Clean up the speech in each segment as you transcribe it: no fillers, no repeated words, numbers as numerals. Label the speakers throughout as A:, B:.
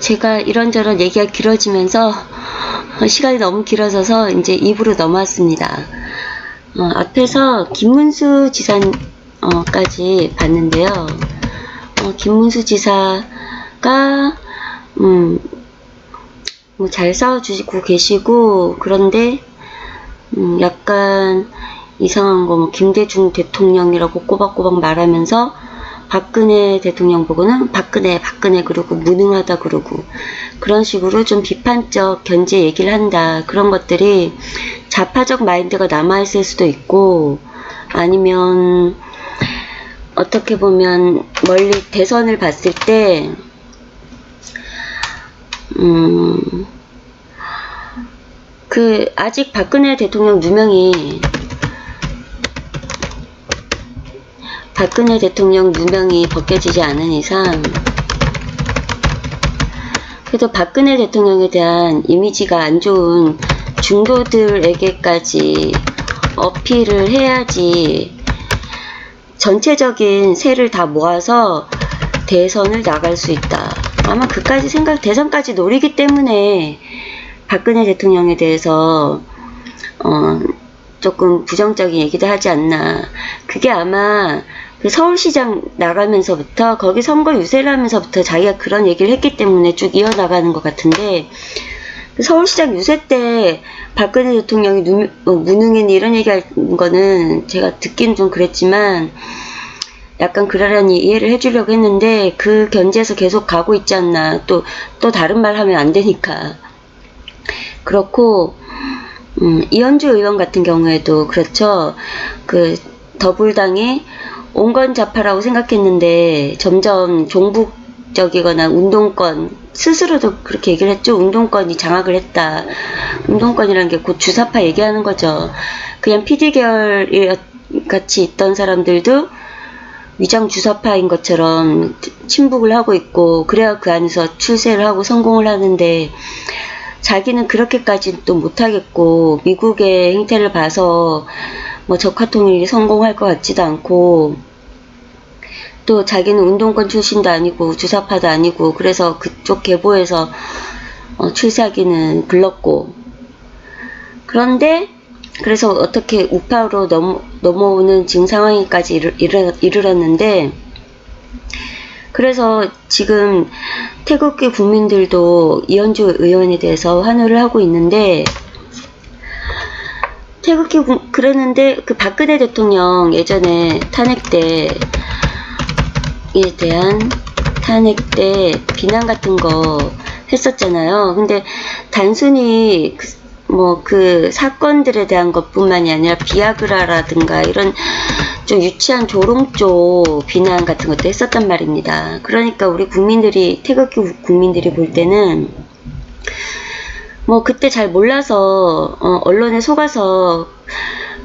A: 제가 이런저런 얘기가 길어지면서 시간이 너무 길어져서 이제 입으로 넘어왔습니다. 앞에서 김문수 지사까지 봤는데요. 김문수 지사가 뭐 잘 싸워주시고 계시고, 그런데 약간 이상한 거, 뭐 김대중 대통령이라고 꼬박꼬박 말하면서 박근혜 대통령 보고는 박근혜 그러고 무능하다 그러고, 그런 식으로 좀 비판적 견제 얘기를 한다. 그런 것들이 좌파적 마인드가 남아있을 수도 있고, 아니면 어떻게 보면 멀리 대선을 봤을 때 아직 박근혜 대통령 누명이 벗겨지지 않은 이상, 그래도 박근혜 대통령에 대한 이미지가 안 좋은 중도들에게까지 어필을 해야지 전체적인 세를 다 모아서 대선을 나갈 수 있다. 아마 그까지 대선까지 노리기 때문에 박근혜 대통령에 대해서 조금 부정적인 얘기도 하지 않나. 그게 아마 그 서울시장 나가면서부터, 거기 선거 유세를 하면서부터 자기가 그런 얘기를 했기 때문에 쭉 이어나가는 것 같은데, 그 서울시장 유세 때 박근혜 대통령이 무능했니 이런 얘기할 거는 제가 듣기는 좀 그랬지만, 약간 그러려니 이해를 해주려고 했는데 그 견제에서 계속 가고 있지 않나. 또 다른 말 하면 안 되니까. 그렇고 이현주 의원 같은 경우에도 그렇죠. 그 더불당이 온건좌파라고 생각했는데 점점 종북적이거나 운동권, 스스로도 그렇게 얘기를 했죠. 운동권이 장악을 했다. 운동권이라는 게 곧 주사파 얘기하는 거죠. 그냥 PD 계열 같이 있던 사람들도 위장 주사파인 것처럼 침묵을 하고 있고, 그래야 그 안에서 출세를 하고 성공을 하는데, 자기는 그렇게까지 또 못하겠고, 미국의 행태를 봐서 뭐 적화통일이 성공할 것 같지도 않고, 또 자기는 운동권 출신도 아니고 주사파도 아니고, 그래서 그쪽 계보에서 출세하기는 글렀고, 그런데 그래서 어떻게 우파로 넘어오는 지금 상황까지 이르렀는데, 그래서 지금 태극기 국민들도 이현주 의원에 대해서 환호를 하고 있는데, 그랬는데 그 박근혜 대통령 예전에 탄핵 때에 대한 비난 같은 거 했었잖아요. 근데 단순히 그 사건들에 대한 것뿐만이 아니라 비아그라라든가 이런 좀 유치한 조롱조 비난 같은 것도 했었단 말입니다. 그러니까 우리 태극기 국민들이 볼 때는 뭐 그때 잘 몰라서 언론에 속아서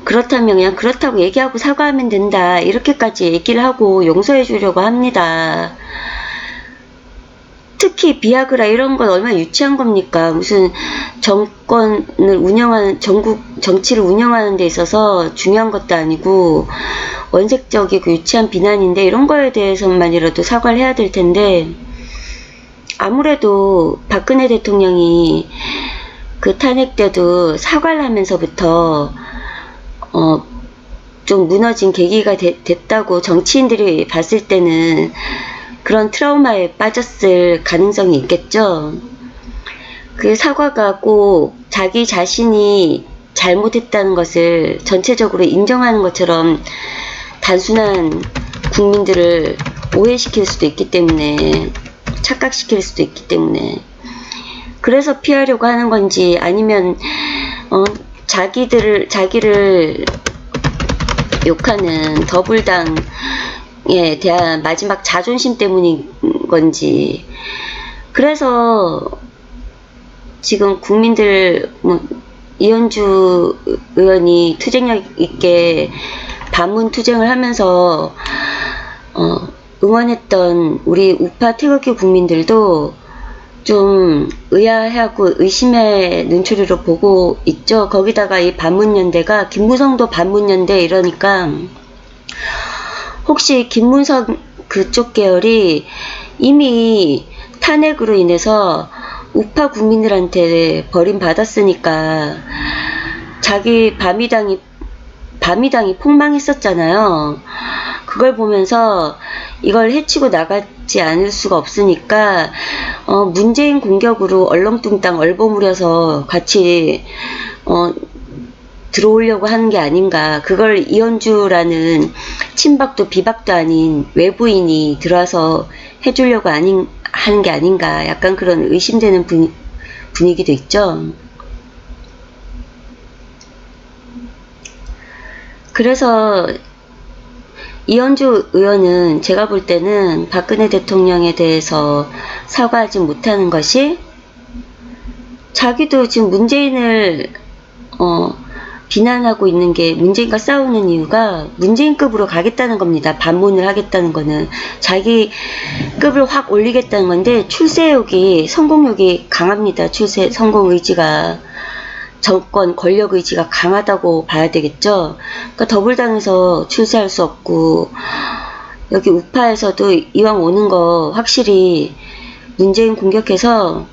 A: 그렇다면 그냥 그렇다고 얘기하고 사과하면 된다, 이렇게까지 얘기를 하고 용서해 주려고 합니다. 특히 비아그라 이런 건 얼마나 유치한 겁니까? 무슨 정치를 운영하는 데 있어서 중요한 것도 아니고 원색적이고 유치한 비난인데, 이런 거에 대해서만이라도 사과를 해야 될 텐데, 아무래도 박근혜 대통령이 그 탄핵 때도 사과를 하면서부터 좀 무너진 계기가 됐다고 정치인들이 봤을 때는 그런 트라우마에 빠졌을 가능성이 있겠죠. 그 사과가 꼭 자기 자신이 잘못했다는 것을 전체적으로 인정하는 것처럼 단순한 국민들을 오해시킬 수도 있기 때문에, 착각시킬 수도 있기 때문에, 그래서 피하려고 하는 건지, 아니면 자기를 욕하는 더불당에 대한 마지막 자존심 때문인 건지. 그래서 지금 국민들, 이현주 의원이 투쟁력 있게 반문 투쟁을 하면서 응원했던 우리 우파 태극기 국민들도 좀 의아해하고 의심의 눈초리로 보고 있죠. 거기다가 이 반문연대가 김무성도 반문연대 이러니까, 혹시 김문성 그쪽 계열이 이미 탄핵으로 인해서 우파 국민들한테 버림받았으니까 자기 바미당이 폭망했었잖아요. 그걸 보면서 이걸 해치고 나가지 않을 수가 없으니까 문재인 공격으로 얼렁뚱땅 얼버무려서 같이 들어오려고 하는 게 아닌가. 그걸 이현주라는 친박도 비박도 아닌 외부인이 들어와서 해주려고 하는 게 아닌가. 약간 그런 의심되는 분위기도 있죠. 그래서 이현주 의원은 제가 볼 때는 박근혜 대통령에 대해서 사과하지 못하는 것이, 자기도 지금 문재인을 비난하고 있는 게, 문재인과 싸우는 이유가 문재인급으로 가겠다는 겁니다. 반문을 하겠다는 거는 자기 급을 확 올리겠다는 건데, 출세욕이, 성공욕이 강합니다. 성공 의지가, 정권 권력 의지가 강하다고 봐야 되겠죠. 그러니까 더불당에서 출세할 수 없고, 여기 우파에서도 이왕 오는 거 확실히 문재인 공격해서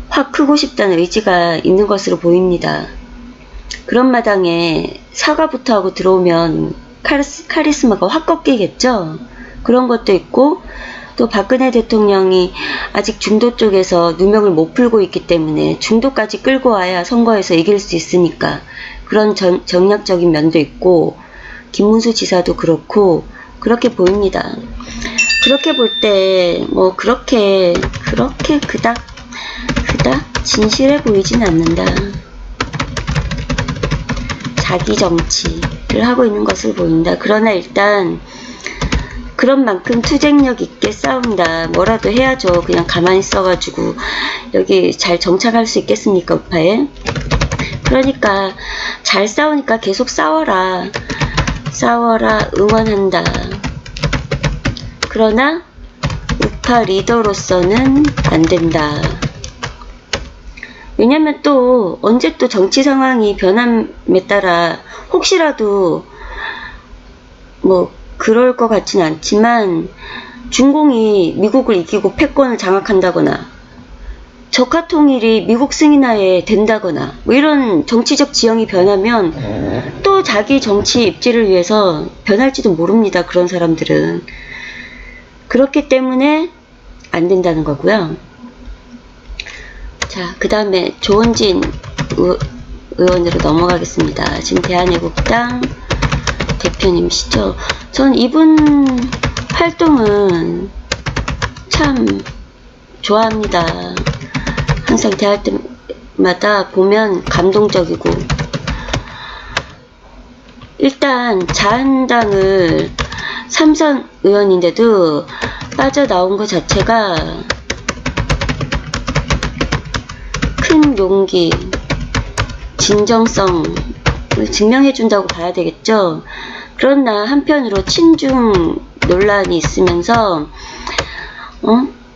A: 확 크고 싶다는 의지가 있는 것으로 보입니다. 그런 마당에 사과부터 하고 들어오면 카리스마가 확 꺾이겠죠. 그런 것도 있고, 또 박근혜 대통령이 아직 중도 쪽에서 누명을 못 풀고 있기 때문에 중도까지 끌고 와야 선거에서 이길 수 있으니까 그런 정략적인 면도 있고, 김문수 지사도 그렇고 그렇게 보입니다. 그렇게 볼 때 뭐 그렇게 그닥 진실해 보이진 않는다. 자기 정치를 하고 있는 것을 보인다. 그러나 일단 그런 만큼 투쟁력 있게 싸운다. 뭐라도 해야죠. 그냥 가만히 있어가지고 여기 잘 정착할 수 있겠습니까, 우파에? 그러니까 잘 싸우니까 계속 싸워라. 응원한다. 그러나 우파 리더로서는 안 된다. 왜냐면 또 언제 또 정치 상황이 변함에 따라 혹시라도 뭐 그럴 것 같지는 않지만 중공이 미국을 이기고 패권을 장악한다거나 적화 통일이 미국 승인하에 된다거나 뭐 이런 정치적 지형이 변하면 또 자기 정치 입지를 위해서 변할지도 모릅니다. 그런 사람들은. 그렇기 때문에 안 된다는 거고요. 자, 그 다음에 조원진 의원으로 넘어가겠습니다. 지금 대한애국당 대표님이시죠. 전 이분 활동은 참 좋아합니다. 항상 대할 때마다 보면 감동적이고, 일단 자한당을 삼선 의원인데도 빠져나온 것 자체가 큰 용기, 진정성을 증명해준다고 봐야 되겠죠. 그러나 한편으로 친중 논란이 있으면서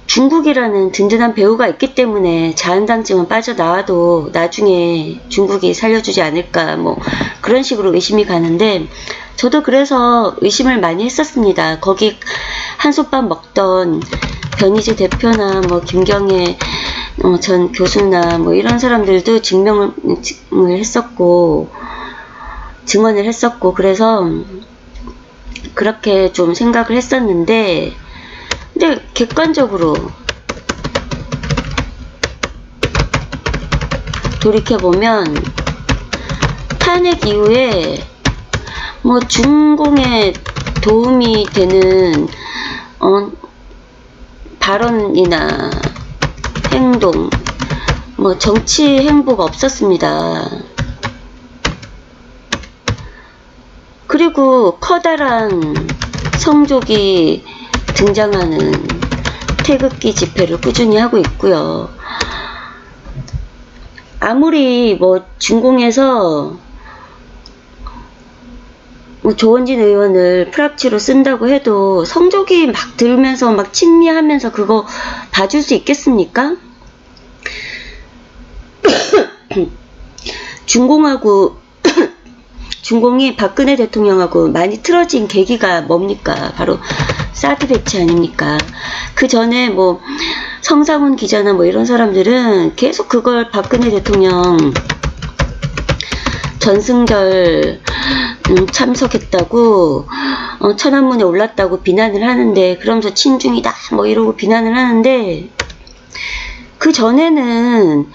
A: 중국이라는 든든한 배후가 있기 때문에 자한당쯤은 빠져나와도 나중에 중국이 살려주지 않을까, 뭐 그런 식으로 의심이 가는데, 저도 그래서 의심을 많이 했었습니다. 거기 한솥밥 먹던 변희재 대표나 뭐 김경애 전 교수나 뭐 이런 사람들도 증언을 했었고, 그래서 그렇게 좀 생각을 했었는데, 근데 객관적으로 돌이켜보면 탄핵 이후에 뭐 중공에 도움이 되는 발언이나 행동, 뭐 정치 행보가 없었습니다. 그리고 커다란 성족이 등장하는 태극기 집회를 꾸준히 하고 있고요. 아무리 뭐 중공에서 뭐 조원진 의원을 프락치로 쓴다고 해도 성적이 막 들면서 막 친미하면서 그거 봐줄 수 있겠습니까? 중공이 박근혜 대통령하고 많이 틀어진 계기가 뭡니까? 바로 사드 배치 아닙니까? 그 전에 뭐 성상훈 기자나 뭐 이런 사람들은 계속 그걸 박근혜 대통령 전승절 참석했다고 천안문에 올랐다고 비난을 하는데, 그러면서 친중이다 뭐 이러고 비난을 하는데, 그 전에는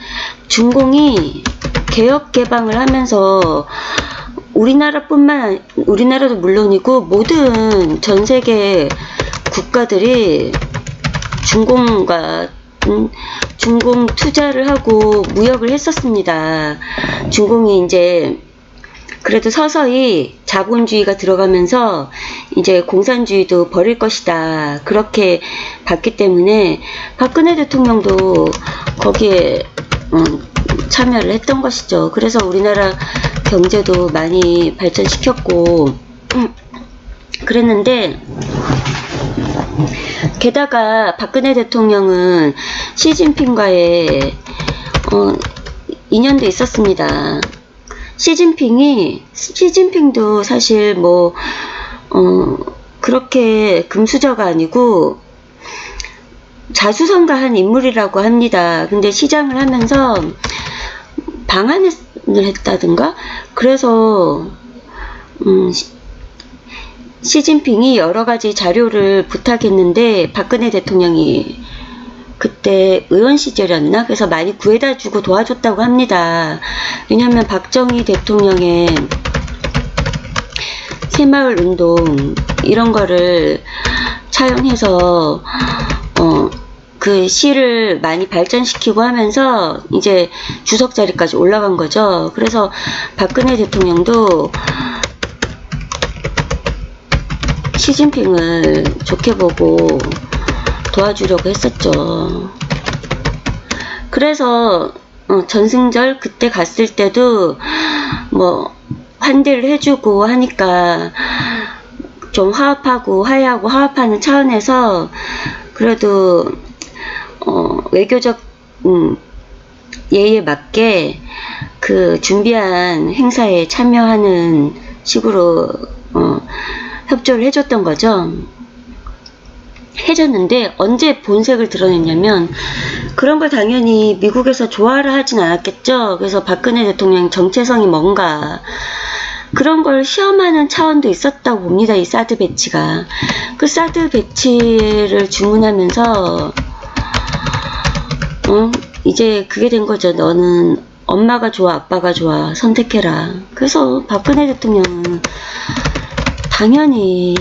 A: 중공이 개혁 개방을 하면서 우리나라도 물론이고 모든 전 세계 국가들이 중공과 중공 투자를 하고 무역을 했었습니다. 중공이 이제 그래도 서서히 자본주의가 들어가면서 이제 공산주의도 버릴 것이다, 그렇게 봤기 때문에 박근혜 대통령도 거기에 참여를 했던 것이죠. 그래서 우리나라 경제도 많이 발전시켰고 그랬는데, 게다가 박근혜 대통령은 시진핑과의 인연도 있었습니다. 시진핑도 사실 뭐 그렇게 금수저가 아니고 자수성가한 인물이라고 합니다. 근데 시장을 하면서 방한을 했다든가, 그래서 시진핑이 여러가지 자료를 부탁했는데 박근혜 대통령이 그때 의원 시절이었나? 그래서 많이 구해다 주고 도와줬다고 합니다. 왜냐하면 박정희 대통령의 새마을 운동 이런 거를 차용해서 그 시를 많이 발전시키고 하면서 이제 주석 자리까지 올라간 거죠. 그래서 박근혜 대통령도 시진핑을 좋게 보고 도와주려고 했었죠. 그래서 전승절 그때 갔을 때도 뭐 환대를 해주고 하니까 좀 화해하고 화합하는 차원에서 그래도 외교적 예의에 맞게 그 준비한 행사에 참여하는 식으로 협조를 해줬던 거죠. 해줬는데 언제 본색을 드러냈냐면, 그런 걸 당연히 미국에서 좋아를 하진 않았겠죠. 그래서 박근혜 대통령 정체성이 뭔가 그런 걸 시험하는 차원도 있었다고 봅니다. 이 사드 배치가. 그 사드 배치를 주문하면서 이제 그게 된 거죠. 너는 엄마가 좋아 아빠가 좋아 선택해라. 그래서 박근혜 대통령은 당연히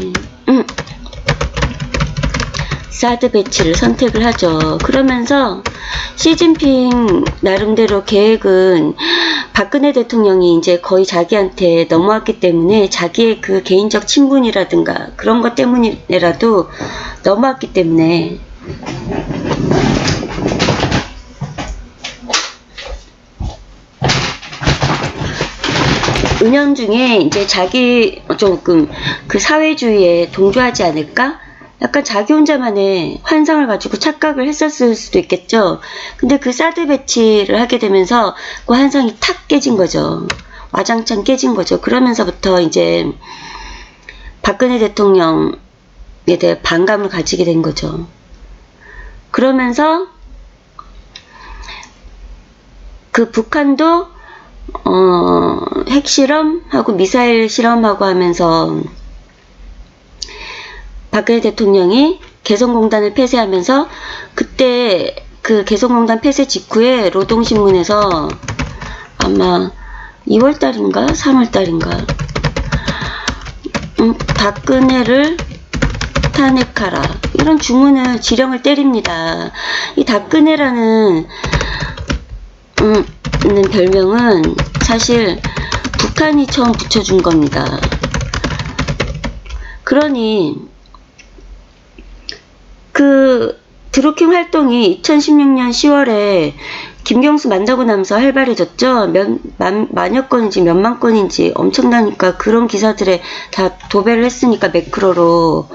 A: 사드 배치를 선택을 하죠. 그러면서 시진핑 나름대로 계획은 박근혜 대통령이 이제 거의 자기한테 넘어왔기 때문에 자기의 그 개인적 친분이라든가 그런 것 때문이라도 넘어왔기 때문에 은연중에 이제 자기 조금 그 사회주의에 동조하지 않을까? 약간 자기 혼자만의 환상을 가지고 착각을 했었을 수도 있겠죠. 근데 그 사드 배치를 하게 되면서 그 환상이 탁 깨진 거죠. 와장창 깨진 거죠. 그러면서부터 이제 박근혜 대통령에 대해 반감을 가지게 된 거죠. 그러면서 그 북한도 핵실험하고 미사일 실험하고 하면서 박근혜 대통령이 개성공단을 폐쇄하면서, 그때 그 개성공단 폐쇄 직후에 노동신문에서 아마 2월달인가 3월달인가 박근혜를 탄핵하라 이런 주문을 지령을 때립니다. 이 박근혜라는 별명은 사실 북한이 처음 붙여준 겁니다. 그러니 그 드루킹 활동이 2016년 10월에 김경수 만나고 나면서 활발해졌죠. 만여 건인지 몇만 건인지 엄청나니까 그런 기사들에 다 도배를 했으니까 매크로로.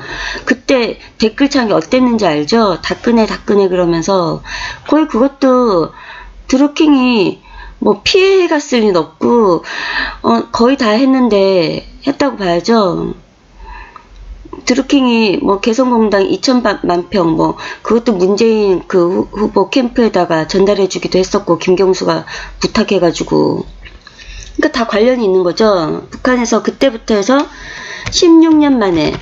A: 그때 댓글창이 어땠는지 알죠? 다끄네 그러면서 거의 그것도 드루킹이 뭐 피해 갔을 리는 없고 거의 다 했는데 했다고 봐야죠. 드루킹이 뭐 개성공단 2천만 평 뭐 그것도 문재인 그 후보 캠프에다가 전달해주기도 했었고, 김경수가 부탁해가지고. 그러니까 다 관련이 있는 거죠. 북한에서 그때부터 해서 16년 만에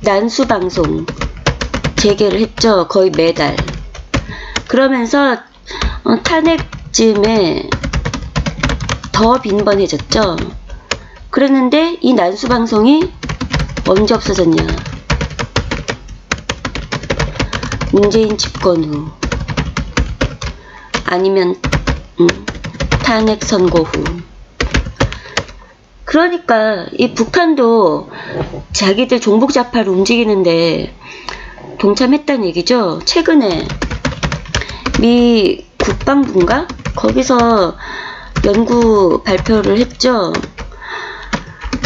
A: 난수방송 재개를 했죠. 거의 매달. 그러면서 탄핵쯤에 더 빈번해졌죠. 그랬는데 이 난수방송이 언제 없어졌냐. 문재인 집권 후, 아니면 탄핵 선고 후. 그러니까 이 북한도 자기들 종북자파를 움직이는데 동참했다는 얘기죠. 최근에 미 국방부인가? 거기서 연구 발표를 했죠.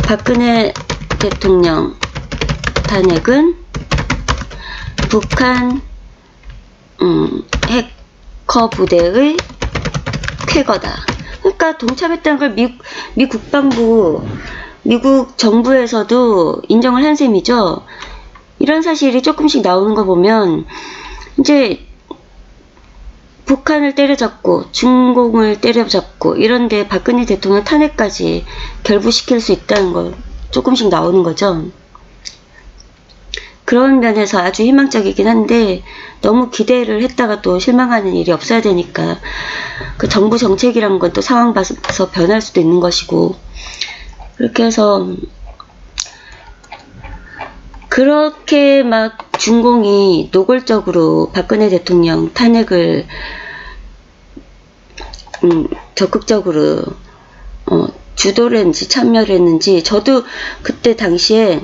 A: 박근혜 대통령 탄핵은 북한 해커 부대의 쾌거다. 그러니까 동참했다는 걸 미 국방부, 미국 정부에서도 인정을 한 셈이죠. 이런 사실이 조금씩 나오는 거 보면 이제 북한을 때려잡고 중공을 때려잡고 이런데 박근혜 대통령 탄핵까지 결부시킬 수 있다는 거 조금씩 나오는 거죠. 그런 면에서 아주 희망적이긴 한데, 너무 기대를 했다가 또 실망하는 일이 없어야 되니까 그 정부 정책이란 건 또 상황 봐서 변할 수도 있는 것이고, 그렇게 해서 그렇게 막 중공이 노골적으로 박근혜 대통령 탄핵을 적극적으로 주도를 했는지 참여를 했는지, 저도 그때 당시에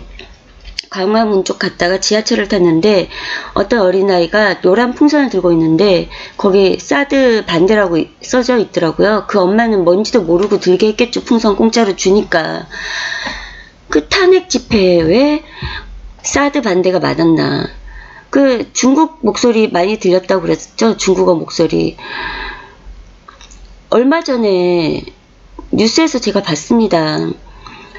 A: 광화문 쪽 갔다가 지하철을 탔는데 어떤 어린아이가 노란 풍선을 들고 있는데 거기 사드 반대라고 써져 있더라고요. 그 엄마는 뭔지도 모르고 들게 했겠죠. 풍선 공짜로 주니까. 그 탄핵 집회에 왜 사드 반대가 많았나. 그 중국 목소리 많이 들렸다고 그랬었죠. 중국어 목소리. 얼마 전에 뉴스에서 제가 봤습니다.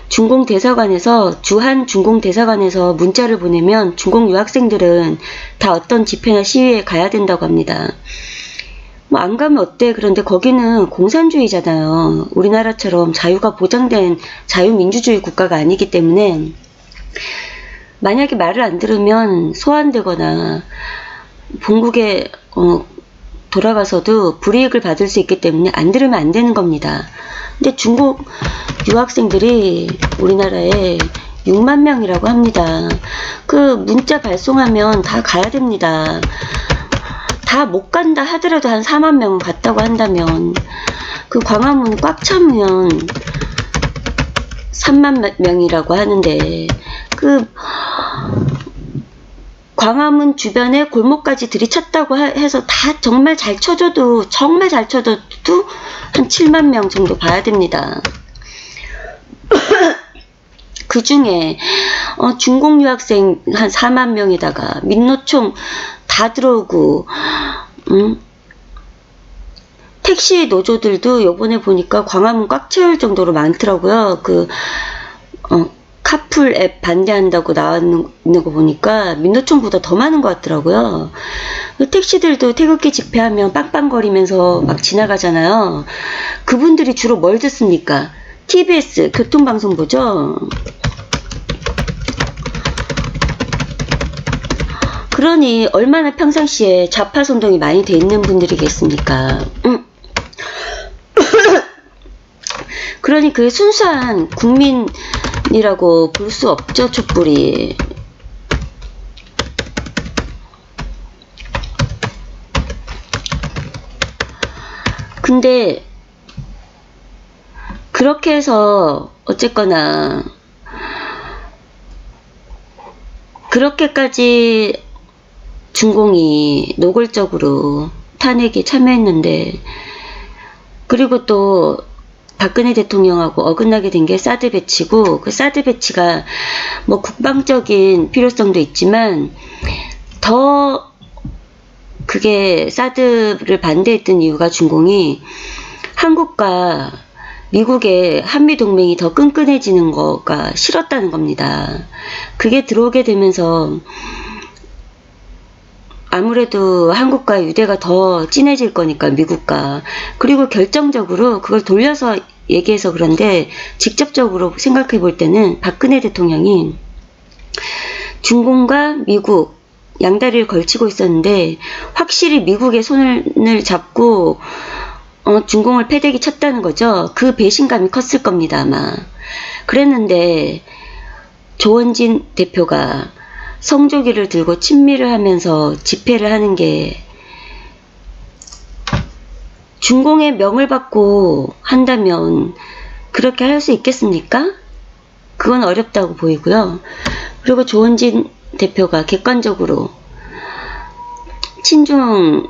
A: 중공 대사관에서, 주한 중공 대사관에서 문자를 보내면 중공 유학생들은 다 어떤 집회나 시위에 가야 된다고 합니다. 뭐 안 가면 어때? 그런데 거기는 공산주의잖아요. 우리나라처럼 자유가 보장된 자유민주주의 국가가 아니기 때문에 만약에 말을 안 들으면 소환되거나 본국에 돌아가서도 불이익을 받을 수 있기 때문에 안 들으면 안 되는 겁니다. 근데 중국 유학생들이 우리나라에 6만 명이라고 합니다. 그 문자 발송하면 다 가야 됩니다. 다 못 간다 하더라도 한 4만 명 갔다고 한다면, 그 광화문 꽉 차면 3만 명이라고 하는데, 그 광화문 주변에 골목까지 들이쳤다고 해서 다 정말 잘 쳐줘도 한 7만 명 정도 봐야 됩니다. 그 중에 중공 유학생 한 4만 명에다가 민노총 다 들어오고, 택시 노조들도 요번에 보니까 광화문 꽉 채울 정도로 많더라고요. 카풀 앱 반대한다고 나왔는 거 보니까 민노총보다 더 많은 것 같더라고요. 택시들도 태극기 집회하면 빵빵거리면서 막 지나가잖아요. 그분들이 주로 뭘 듣습니까? TBS 교통방송 보죠. 그러니 얼마나 평상시에 좌파 선동이 많이 돼 있는 분들이겠습니까? 그러니 그 순수한 국민이라고 볼 수 없죠, 촛불이. 근데 그렇게 해서 어쨌거나 그렇게까지 중공이 노골적으로 탄핵에 참여했는데, 그리고 또 박근혜 대통령하고 어긋나게 된 게 사드 배치고, 그 사드 배치가 뭐 국방적인 필요성도 있지만 더 그게 사드를 반대했던 이유가 중공이 한국과 미국의 한미동맹이 더 끈끈해지는 거가 싫었다는 겁니다. 그게 들어오게 되면서 아무래도 한국과 유대가 더 진해질 거니까, 미국과. 그리고 결정적으로 그걸 돌려서 얘기해서 그런데 직접적으로 생각해 볼 때는 박근혜 대통령이 중공과 미국 양다리를 걸치고 있었는데 확실히 미국의 손을 잡고 중공을 패대기 쳤다는 거죠. 그 배신감이 컸을 겁니다, 아마. 그랬는데 조원진 대표가 성조기를 들고 친미를 하면서 집회를 하는 게 중공의 명을 받고 한다면 그렇게 할 수 있겠습니까? 그건 어렵다고 보이고요. 그리고 조원진 대표가 객관적으로 친중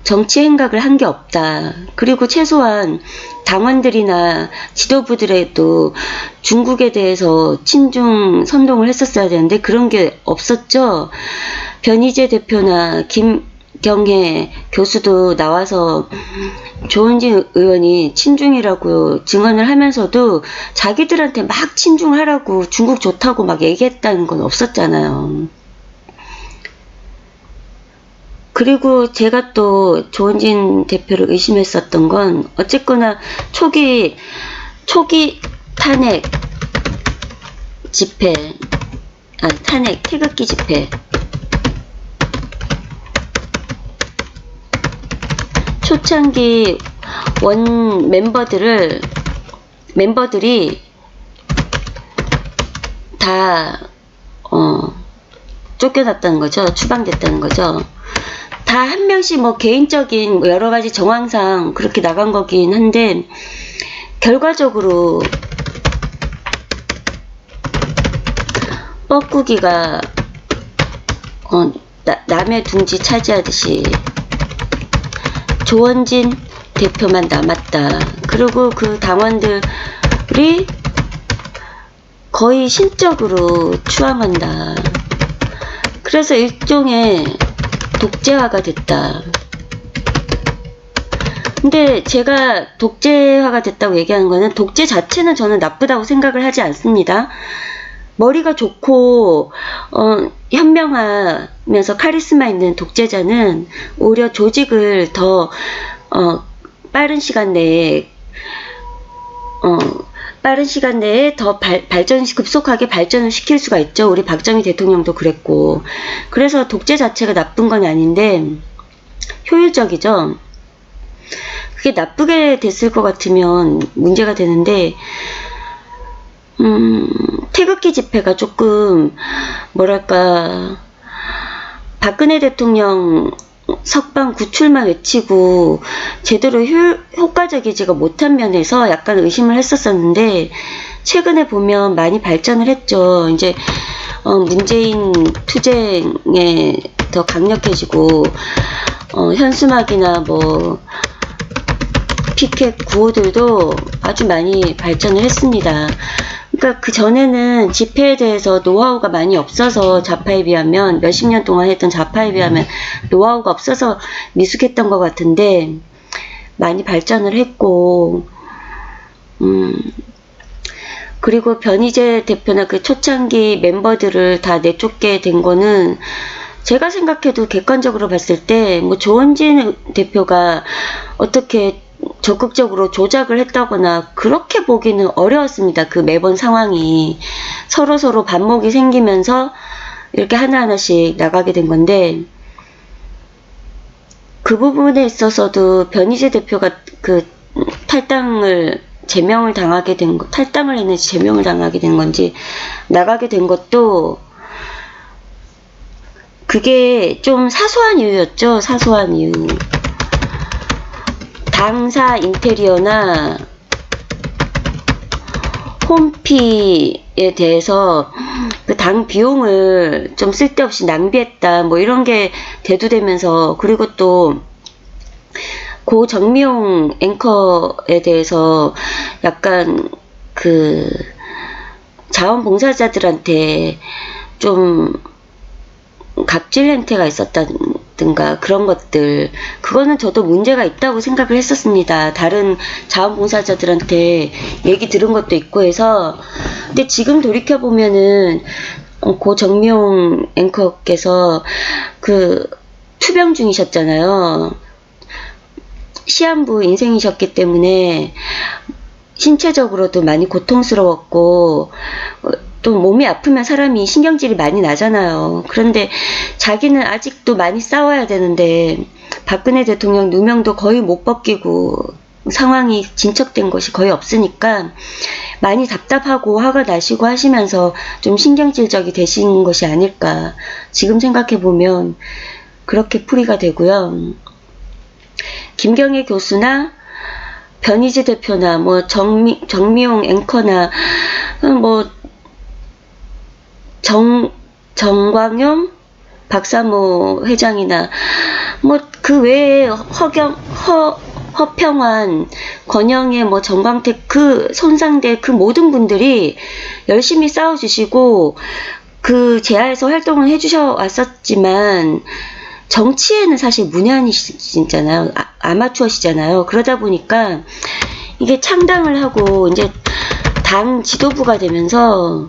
A: 정치 행각을 한 게 없다. 그리고 최소한 당원들이나 지도부들에도 중국에 대해서 친중 선동을 했었어야 되는데 그런 게 없었죠. 변희재 대표나 김경혜 교수도 나와서 조원진 의원이 친중이라고 증언을 하면서도 자기들한테 막 친중하라고 중국 좋다고 막 얘기했다는 건 없었잖아요. 그리고 제가 또 조원진 대표를 의심했었던 건 어쨌거나 초기 탄핵 집회, 탄핵 태극기 집회, 초창기 원 멤버들이 다 쫓겨났다는 거죠. 추방됐다는 거죠. 다 한 명씩 개인적인 여러 가지 정황상 그렇게 나간 거긴 한데 결과적으로 뻐꾸기가 남의 둥지 차지하듯이 조원진 대표만 남았다. 그리고 그 당원들이 거의 신적으로 추앙한다. 그래서 일종의 독재화가 됐다. 근데 제가 독재화가 됐다고 얘기하는 거는 독재 자체는 저는 나쁘다고 생각을 하지 않습니다. 머리가 좋고 현명하면서 카리스마 있는 독재자는 오히려 조직을 더 빠른 시간 내에 더 급속하게 발전을 시킬 수가 있죠. 우리 박정희 대통령도 그랬고. 그래서 독재 자체가 나쁜 건 아닌데 효율적이죠. 그게 나쁘게 됐을 것 같으면 문제가 되는데 태극기 집회가 조금 뭐랄까 박근혜 대통령 석방 구출만 외치고 제대로 효과적이지가 못한 면에서 약간 의심을 했었었는데 최근에 보면 많이 발전을 했죠. 이제 문재인 투쟁에 더 강력해지고 현수막이나 피켓 구호들도 아주 많이 발전을 했습니다. 그러니까 그 전에는 집회에 대해서 노하우가 많이 없어서 좌파에 비하면 몇십 년 동안 했던 좌파에 비하면 노하우가 없어서 미숙했던 것 같은데 많이 발전을 했고 그리고 변희재 대표나 그 초창기 멤버들을 다 내쫓게 된 거는 제가 생각해도 객관적으로 봤을 때 조원진 대표가 어떻게 적극적으로 조작을 했다거나 그렇게 보기는 어려웠습니다. 그 매번 상황이 서로 반목이 생기면서 이렇게 하나하나씩 나가게 된 건데 그 부분에 있어서도 변희재 대표가 그 탈당을 했는지 제명을 당하게 된 건지 나가게 된 것도 그게 좀 사소한 이유였죠. 사소한 이유. 당사 인테리어나 홈피에 대해서 그 당 비용을 좀 쓸데없이 낭비했다. 이런 게 대두되면서 그리고 또 고 정미용 앵커에 대해서 약간 그 자원봉사자들한테 좀 갑질 행태가 있었다는 있다든가 그런 것들, 그거는 저도 문제가 있다고 생각을 했었습니다. 다른 자원봉사자들한테 얘기 들은 것도 있고 해서. 근데 지금 돌이켜보면은 고 정미용 앵커께서 그 투병 중이셨잖아요. 시한부 인생이셨기 때문에 신체적으로도 많이 고통스러웠고, 또 몸이 아프면 사람이 신경질이 많이 나잖아요. 그런데 자기는 아직도 많이 싸워야 되는데 박근혜 대통령 누명도 거의 못 벗기고 상황이 진척된 것이 거의 없으니까 많이 답답하고 화가 나시고 하시면서 좀 신경질적이 되신 것이 아닐까, 지금 생각해보면 그렇게 풀이가 되고요. 김경애 교수나 변희재 대표나 뭐 정미용 앵커나 뭐 정광용 박사모 회장이나 뭐 그 외에 허평환, 권영애, 뭐 정광택, 그 손상대 그 모든 분들이 열심히 싸워주시고 그 제야에서 활동을 해주셔 왔었지만 정치에는 사실 문외한이시잖아요. 아마추어시잖아요. 그러다 보니까 이게 창당을 하고 이제 당 지도부가 되면서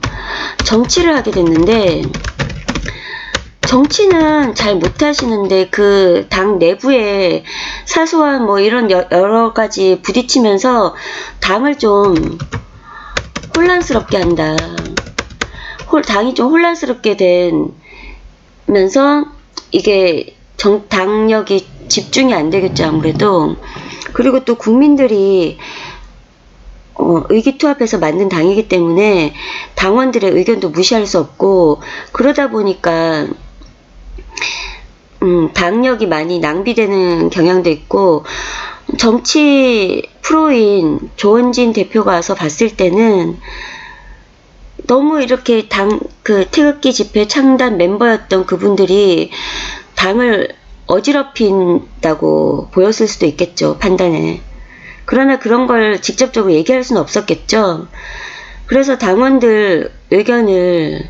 A: 정치를 하게 됐는데, 정치는 잘 못하시는데 그 당 내부에 사소한 뭐 이런 여러 가지 부딪히면서 당을 좀 혼란스럽게 한다. 당이 좀 혼란스럽게 되면서 이게 당력이 집중이 안 되겠죠, 아무래도. 그리고 또 국민들이 의기투합해서 만든 당이기 때문에 당원들의 의견도 무시할 수 없고, 그러다 보니까 당력이 많이 낭비되는 경향도 있고, 정치 프로인 조원진 대표가 와서 봤을 때는 너무 이렇게 태극기 집회 창단 멤버였던 그분들이 당을 어지럽힌다고 보였을 수도 있겠죠, 판단에. 그러나 그런 걸 직접적으로 얘기할 수는 없었겠죠. 그래서 당원들 의견을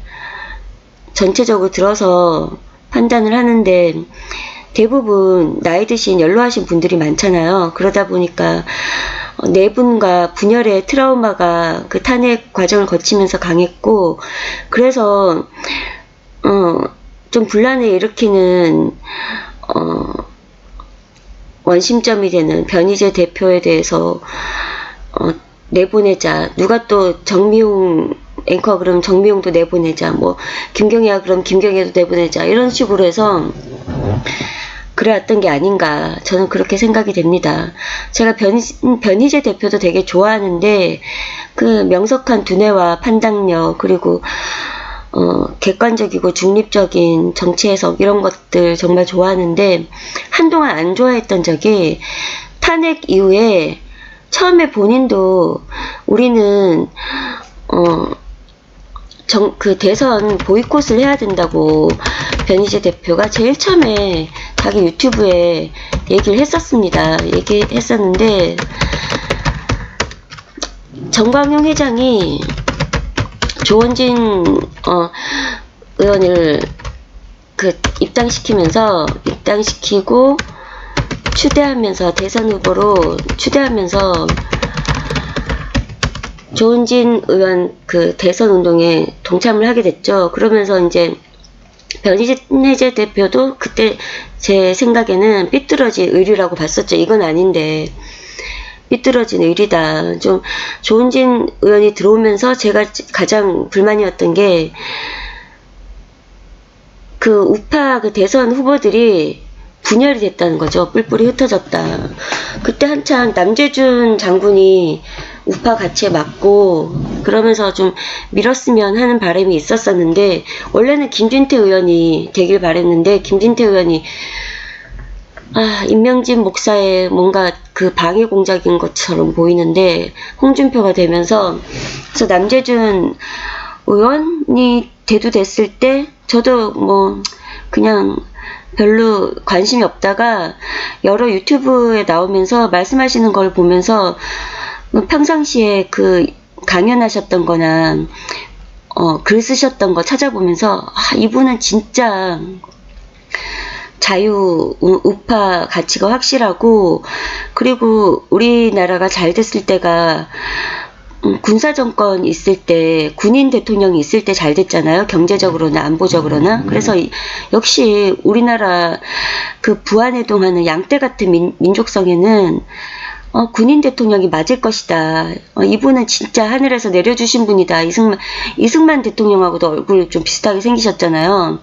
A: 전체적으로 들어서 판단을 하는데, 대부분 나이 드신 연로하신 분들이 많잖아요. 그러다 보니까 내분과 분열의 트라우마가 그 탄핵 과정을 거치면서 강했고, 그래서 좀 분란을 일으키는 원심점이 되는 변희재 대표에 대해서 내보내자. 누가 또 정미용 앵커 그럼 정미용도 내보내자. 뭐 김경애야 그럼 김경애도 내보내자. 이런 식으로 해서 그래왔던 게 아닌가, 저는 그렇게 생각이 됩니다. 제가 변희재 대표도 되게 좋아하는데 그 명석한 두뇌와 판단력, 그리고 객관적이고 중립적인 정치 해석, 이런 것들 정말 좋아하는데, 한동안 안 좋아했던 적이 탄핵 이후에 처음에 본인도 우리는 그 대선 보이콧을 해야 된다고 변희재 대표가 제일 처음에 자기 유튜브에 얘기를 했었습니다. 얘기했었는데, 정광용 회장이 조원진 의원을 입당시키고 추대하면서, 대선 후보로 추대하면서 조원진 의원 그 대선 운동에 동참을 하게 됐죠. 그러면서 이제 변희재 대표도 그때 제 생각에는 삐뚤어진 의리라고 봤었죠. 이건 아닌데 삐뚤어진 의리다. 좀 조원진 의원이 들어오면서 제가 가장 불만이었던 게 그 우파 그 대선 후보들이 분열이 됐다는 거죠. 뿔뿔이 흩어졌다. 그때 한참 남재준 장군이 우파 가치에 맞고 그러면서 좀 밀었으면 하는 바람이 있었었는데, 원래는 김진태 의원이 되길 바랬는데 김진태 의원이 임명진 목사의 뭔가 그 방해 공작인 것처럼 보이는데 홍준표가 되면서, 그래서 남재준 의원이 대두됐을 때 저도 뭐 그냥 별로 관심이 없다가 여러 유튜브에 나오면서 말씀하시는 걸 보면서 평상시에 그 강연하셨던 거나 글 쓰셨던 거 찾아보면서 이분은 진짜 우파 가치가 확실하고, 그리고 우리나라가 잘 됐을 때가 군사정권 있을 때, 군인 대통령이 있을 때 잘 됐잖아요. 경제적으로나 안보적으로나. 그래서 역시 우리나라 그 부안해동하는 양떼 같은 민족성에는 군인 대통령이 맞을 것이다. 이분은 진짜 하늘에서 내려주신 분이다. 이승만 대통령하고도 얼굴 좀 비슷하게 생기셨잖아요.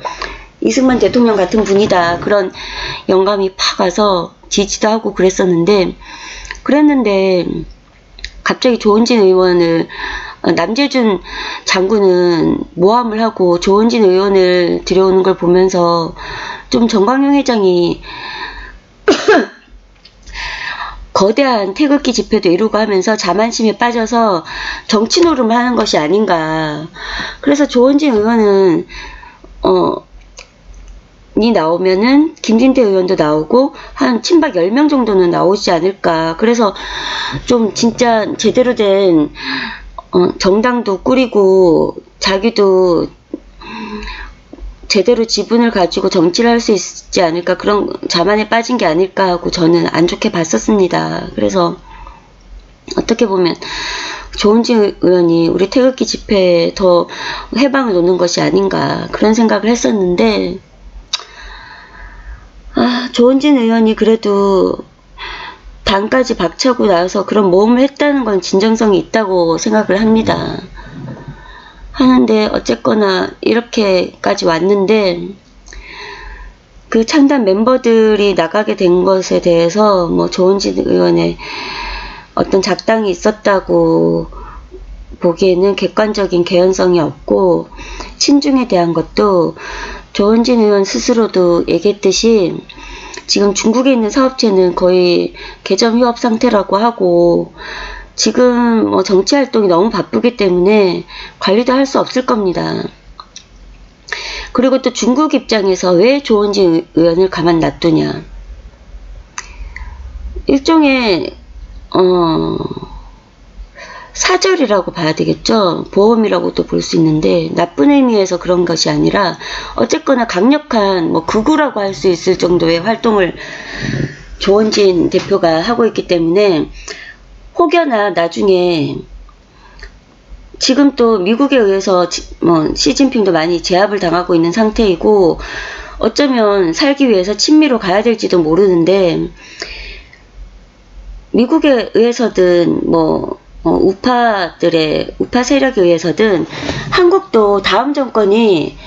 A: 이승만 대통령 같은 분이다. 그런 영감이 팍 와서 지지도 하고 그랬는데 갑자기 조원진 의원을, 남재준 장군은 모함을 하고 조원진 의원을 들여오는 걸 보면서 좀 정광용 회장이 거대한 태극기 집회도 이루고 하면서 자만심에 빠져서 정치 노름을 하는 것이 아닌가. 그래서 조원진 의원은 이 나오면은 김진태 의원도 나오고 한 친박 10명 정도는 나오지 않을까. 그래서 좀 진짜 제대로 된 정당도 꾸리고 자기도 제대로 지분을 가지고 정치를 할 수 있지 않을까, 그런 자만에 빠진 게 아닐까 하고 저는 안 좋게 봤었습니다. 그래서 어떻게 보면 조원진 의원이 우리 태극기 집회에 더 해방을 놓는 것이 아닌가, 그런 생각을 했었는데, 조원진 의원이 그래도 당까지 박차고 나서 그런 모험을 했다는 건 진정성이 있다고 생각을 합니다. 하는데 어쨌거나 이렇게까지 왔는데, 그 창단 멤버들이 나가게 된 것에 대해서 뭐 조원진 의원의 어떤 작당이 있었다고 보기에는 객관적인 개연성이 없고, 친중에 대한 것도 조원진 의원 스스로도 얘기했듯이 지금 중국에 있는 사업체는 거의 개점 휴업 상태라고 하고, 지금 뭐 정치활동이 너무 바쁘기 때문에 관리도 할 수 없을 겁니다. 그리고 또 중국 입장에서 왜 조원진 의원을 가만 놔두냐. 일종의 사절이라고 봐야 되겠죠. 보험이라고도 볼 수 있는데, 나쁜 의미에서 그런 것이 아니라 어쨌거나 강력한 뭐 극우라고 할 수 있을 정도의 활동을 조원진 대표가 하고 있기 때문에, 혹여나 나중에 지금 또 미국에 의해서 시진핑도 많이 제압을 당하고 있는 상태이고, 어쩌면 살기 위해서 친미로 가야 될지도 모르는데, 미국에 의해서든 우파 세력에 의해서든 한국도 다음 정권이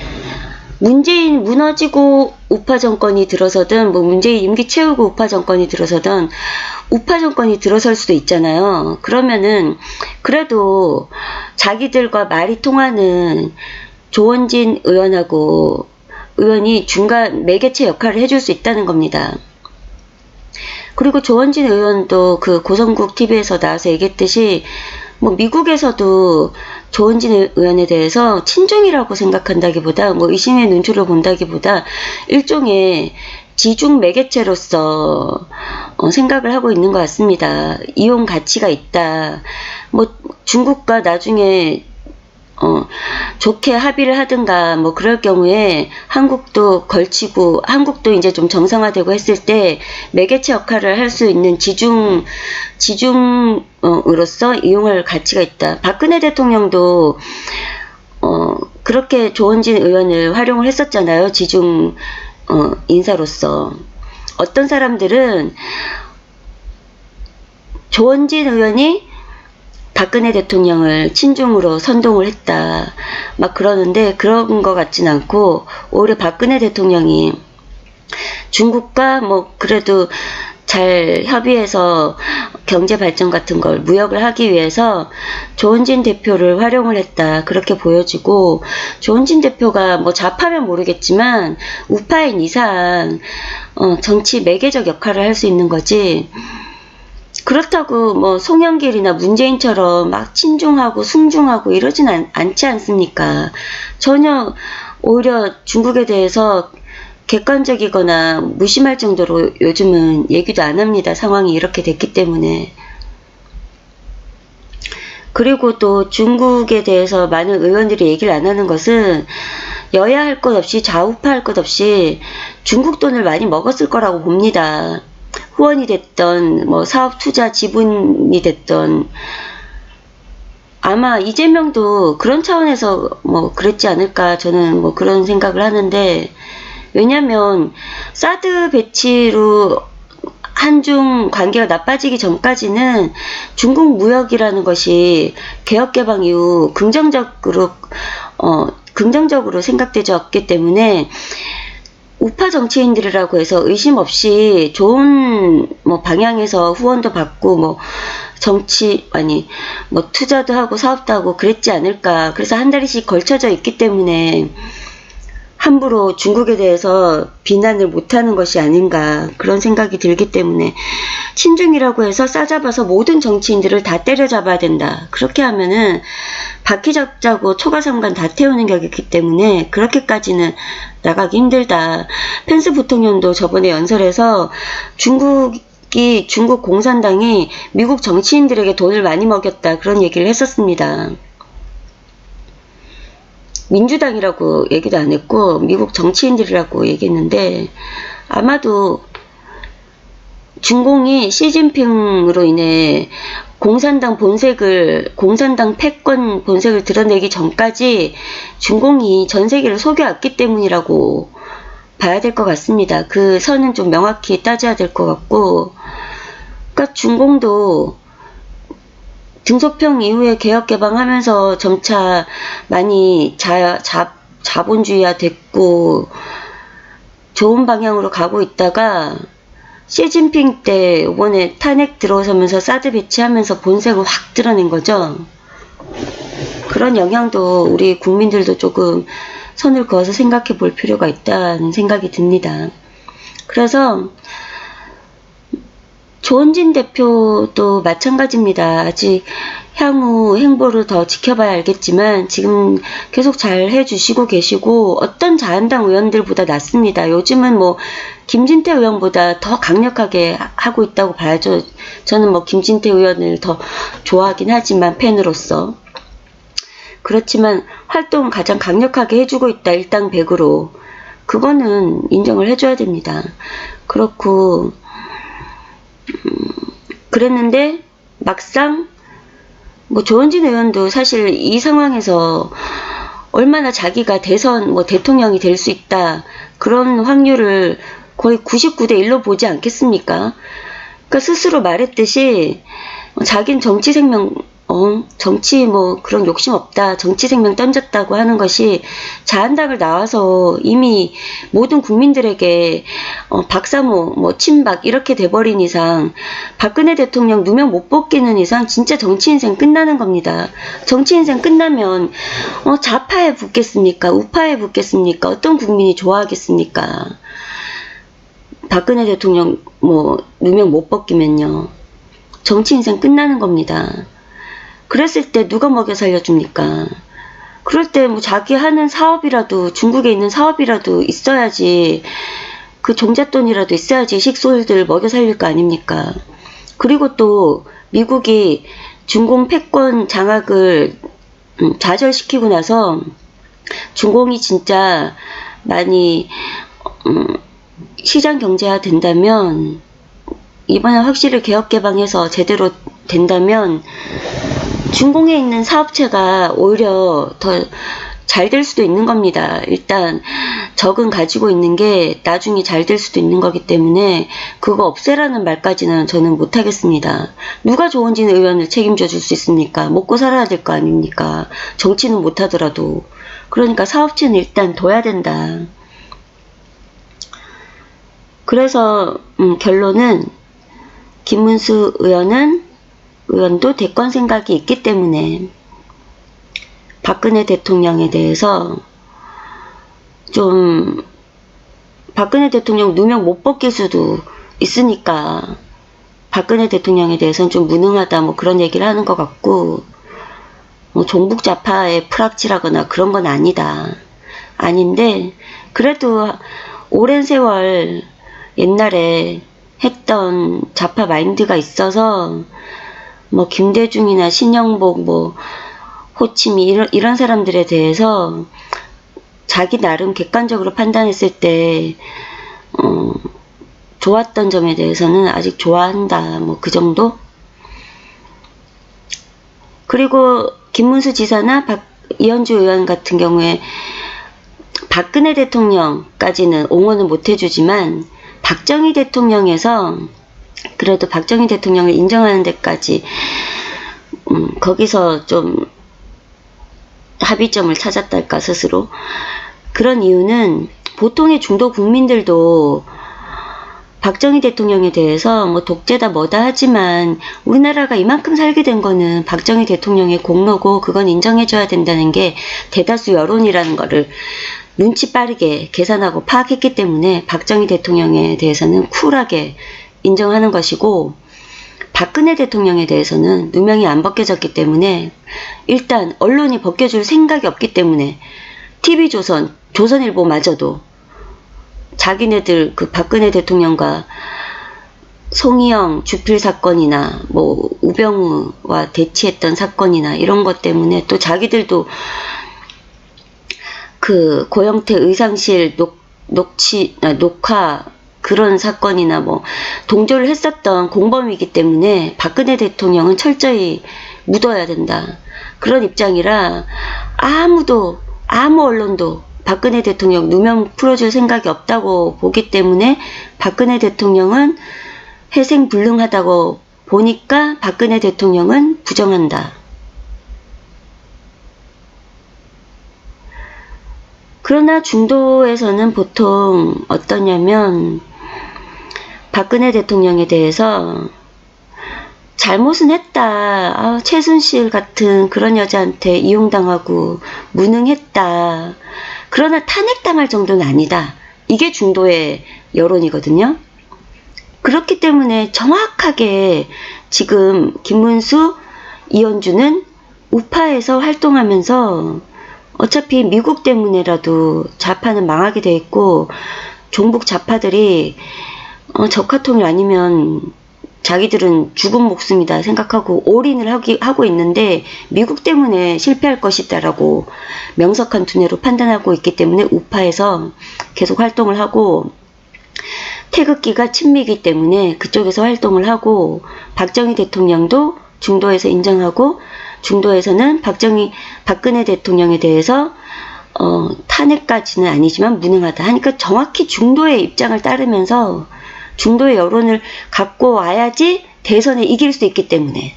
A: 문재인 무너지고 우파 정권이 들어서든, 문재인 임기 채우고 우파 정권이 들어서든 우파 정권이 들어설 수도 있잖아요. 그러면은 그래도 자기들과 말이 통하는 조원진 의원이 중간 매개체 역할을 해줄 수 있다는 겁니다. 그리고 조원진 의원도 그 고성국 TV에서 나와서 얘기했듯이, 미국에서도 조원진 의원에 대해서 친중이라고 생각한다기보다, 의심의 눈초리로 본다기보다 일종의 지중 매개체로서 생각을 하고 있는 것 같습니다. 이용 가치가 있다. 중국과 나중에 좋게 합의를 하든가 그럴 경우에 한국도 이제 좀 정상화되고 했을 때 매개체 역할을 할 수 있는 지중으로서 이용할 가치가 있다. 박근혜 대통령도 그렇게 조원진 의원을 활용을 했었잖아요. 지중 인사로서. 어떤 사람들은 조원진 의원이 박근혜 대통령을 친중으로 선동을 했다, 그러는데 그런 것 같진 않고, 오히려 박근혜 대통령이 중국과 그래도 잘 협의해서 경제 발전 같은 걸 무역을 하기 위해서 조원진 대표를 활용을 했다, 그렇게 보여지고, 조원진 대표가 좌파면 모르겠지만 우파인 이상 정치 매개적 역할을 할 수 있는 거지, 그렇다고 송영길이나 문재인처럼 막 친중하고 숭중하고 이러진 않지 않습니까? 전혀, 오히려 중국에 대해서 객관적이거나 무심할 정도로 요즘은 얘기도 안 합니다. 상황이 이렇게 됐기 때문에. 그리고 또 중국에 대해서 많은 의원들이 얘기를 안 하는 것은, 여야 할 것 없이 좌우파 할 것 없이 중국 돈을 많이 먹었을 거라고 봅니다. 후원이 됐던 뭐 사업 투자 지분이 됐던 아마 이재명도 그런 차원에서 뭐 그랬지 않을까 저는 뭐 그런 생각을 하는데, 왜냐면 사드 배치로 한중 관계가 나빠지기 전까지는 중국 무역이라는 것이 개혁개방 이후 긍정적으로 생각되지 않기 때문에 우파 정치인들이라고 해서 의심 없이 좋은 뭐 방향에서 후원도 받고 뭐 투자도 하고 사업도 하고 그랬지 않을까. 그래서 한 달씩 걸쳐져 있기 때문에 함부로 중국에 대해서 비난을 못하는 것이 아닌가 그런 생각이 들기 때문에, 친중이라고 해서 싸잡아서 모든 정치인들을 다 때려잡아야 된다. 그렇게 하면은 바퀴 잡자고 초가삼간 다 태우는 격이기 때문에 그렇게까지는 나가기 힘들다. 펜스 부통령도 저번에 연설에서 중국 공산당이 미국 정치인들에게 돈을 많이 먹였다 그런 얘기를 했었습니다. 민주당이라고 얘기도 안 했고 미국 정치인들이라고 얘기했는데, 아마도 중공이 시진핑으로 인해 공산당 패권 본색을 드러내기 전까지 중공이 전 세계를 속여왔기 때문이라고 봐야 될 것 같습니다. 그 선은 좀 명확히 따져야 될 것 같고, 그러니까 중공도 등소평 이후에 개혁개방하면서 점차 많이 자본주의화 됐고 좋은 방향으로 가고 있다가 시진핑 때 이번에 탄핵 들어서면서 사드 배치하면서 본색을 확 드러낸 거죠. 그런 영향도 우리 국민들도 조금 선을 그어서 생각해 볼 필요가 있다는 생각이 듭니다. 그래서 조원진 대표도 마찬가지입니다. 아직 향후 행보를 더 지켜봐야 알겠지만 지금 계속 잘 해주시고 계시고 어떤 자한당 의원들보다 낫습니다. 요즘은 뭐 김진태 의원보다 더 강력하게 하고 있다고 봐야죠. 저는 뭐 김진태 의원을 더 좋아하긴 하지만 팬으로서. 그렇지만 활동을 가장 강력하게 해주고 있다. 일당백으로. 그거는 인정을 해줘야 됩니다. 그렇고 그랬는데 막상 뭐 조원진 의원도 사실 이 상황에서 얼마나 자기가 대통령이 될 수 있다 그런 확률을 거의 99대 1로 보지 않겠습니까? 그러니까 스스로 말했듯이 자긴 정치 생명 정치 뭐 그런 욕심 없다, 정치 생명 던졌다고 하는 것이 자한당을 나와서 이미 모든 국민들에게 박사모 뭐 친박 이렇게 돼버린 이상, 박근혜 대통령 누명 못 뽑기는 이상 진짜 정치 인생 끝나는 겁니다. 정치 인생 끝나면 좌파에 붙겠습니까? 우파에 붙겠습니까? 어떤 국민이 좋아하겠습니까? 박근혜 대통령 뭐 누명 못 뽑기면요 정치 인생 끝나는 겁니다. 그랬을 때 누가 먹여 살려줍니까? 그럴 때 뭐 자기 하는 사업이라도, 중국에 있는 사업이라도 있어야지, 그 종잣돈이라도 있어야지 식솔들 먹여 살릴 거 아닙니까? 그리고 또 미국이 중공 패권 장악을 좌절시키고 나서 중공이 진짜 많이 시장 경제화 된다면, 이번에 확실히 개혁 개방해서 제대로 된다면 중공에 있는 사업체가 오히려 더 잘 될 수도 있는 겁니다. 일단 적은 가지고 있는 게 나중에 잘 될 수도 있는 거기 때문에 그거 없애라는 말까지는 저는 못하겠습니다. 누가 조원진 의원을 책임져 줄 수 있습니까? 먹고 살아야 될 거 아닙니까? 정치는 못하더라도. 그러니까 사업체는 일단 둬야 된다. 그래서 결론은 김문수 의원도 대권 생각이 있기 때문에 박근혜 대통령에 대해서 좀, 박근혜 대통령 누명 못 벗길 수도 있으니까 박근혜 대통령에 대해서는 좀 무능하다 뭐 그런 얘기를 하는 것 같고, 뭐 종북 좌파에 프락치라거나 그런 건 아닌데 그래도 오랜 세월 옛날에 했던 좌파 마인드가 있어서 뭐 김대중이나 신영복 뭐 호치민 이런 사람들에 대해서 자기 나름 객관적으로 판단했을 때 좋았던 점에 대해서는 아직 좋아한다. 뭐 그 정도? 그리고 김문수 지사나 이현주 의원 같은 경우에 박근혜 대통령까지는 옹호는 못 해주지만 박정희 대통령에서 그래도 박정희 대통령을 인정하는 데까지 거기서 좀 합의점을 찾았달까 스스로. 그런 이유는 보통의 중도 국민들도 박정희 대통령에 대해서 뭐 독재다 뭐다 하지만 우리나라가 이만큼 살게 된 거는 박정희 대통령의 공로고 그건 인정해줘야 된다는 게 대다수 여론이라는 거를 눈치 빠르게 계산하고 파악했기 때문에 박정희 대통령에 대해서는 쿨하게 인정하는 것이고, 박근혜 대통령에 대해서는 누명이 안 벗겨졌기 때문에 일단 언론이 벗겨줄 생각이 없기 때문에 TV조선, 조선일보마저도 자기네들 그 박근혜 대통령과 송희영 주필 사건이나 뭐 우병우와 대치했던 사건이나 이런 것 때문에 또 자기들도 그 고영태 의상실 녹화 그런 사건이나 뭐 동조를 했었던 공범이기 때문에 박근혜 대통령은 철저히 묻어야 된다. 그런 입장이라 아무 언론도 박근혜 대통령 누명 풀어줄 생각이 없다고 보기 때문에 박근혜 대통령은 회생불능하다고 보니까 박근혜 대통령은 부정한다. 그러나 중도에서는 보통 어떠냐면 박근혜 대통령에 대해서 잘못은 했다. 최순실 같은 그런 여자한테 이용당하고 무능했다. 그러나 탄핵당할 정도는 아니다. 이게 중도의 여론이거든요. 그렇기 때문에 정확하게 지금 김문수, 이현주는 우파에서 활동하면서 어차피 미국 때문에라도 좌파는 망하게 돼 있고 종북 좌파들이 적화통일 아니면 자기들은 죽은 목숨이다 생각하고 올인을 하고 있는데 미국 때문에 실패할 것이다라고 명석한 두뇌로 판단하고 있기 때문에 우파에서 계속 활동을 하고, 태극기가 친미이기 때문에 그쪽에서 활동을 하고, 박정희 대통령도 중도에서 인정하고 중도에서는 박근혜 대통령에 대해서 탄핵까지는 아니지만 무능하다 하니까 정확히 중도의 입장을 따르면서 중도의 여론을 갖고 와야지 대선에 이길 수 있기 때문에.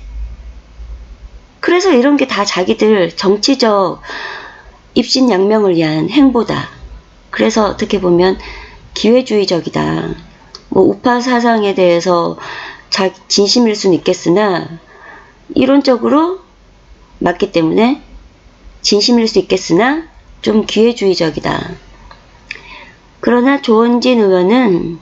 A: 그래서 이런 게 다 자기들 정치적 입신양명을 위한 행보다. 그래서 어떻게 보면 기회주의적이다. 뭐 우파 사상에 대해서 진심일 수는 있겠으나 이론적으로 맞기 때문에 진심일 수 있겠으나 좀 기회주의적이다. 그러나 조원진 의원은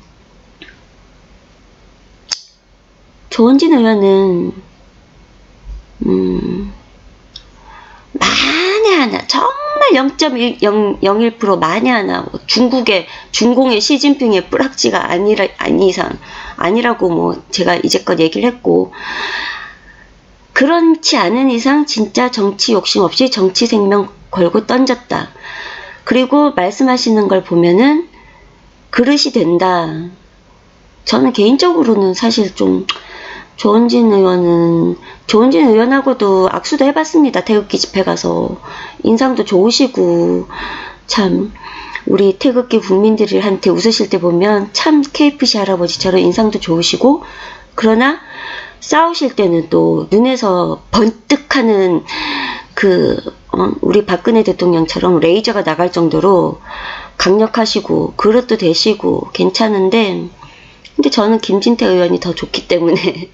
A: 만에 하나, 정말 0.01% 만에 하나, 뭐 중공의 시진핑의 뿌락지가 아니라고 뭐 제가 이제껏 얘기를 했고, 그렇지 않은 이상 진짜 정치 욕심 없이 정치 생명 걸고 던졌다. 그리고 말씀하시는 걸 보면은 그릇이 된다. 저는 개인적으로는 사실 좀 조원진 의원하고도 악수도 해봤습니다. 태극기 집회 가서. 인상도 좋으시고, 참, 우리 태극기 국민들한테 웃으실 때 보면 참 KFC 할아버지처럼 인상도 좋으시고, 그러나 싸우실 때는 또 눈에서 번뜩하는 우리 박근혜 대통령처럼 레이저가 나갈 정도로 강력하시고, 그릇도 되시고, 괜찮은데, 근데 저는 김진태 의원이 더 좋기 때문에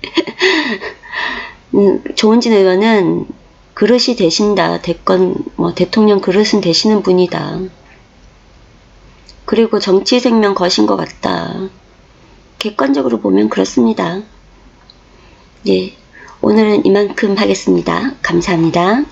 A: 조원진 의원은 그릇이 되신다. 대통령 그릇은 되시는 분이다. 그리고 정치 생명 거신 것 같다. 객관적으로 보면 그렇습니다. 예, 오늘은 이만큼 하겠습니다. 감사합니다.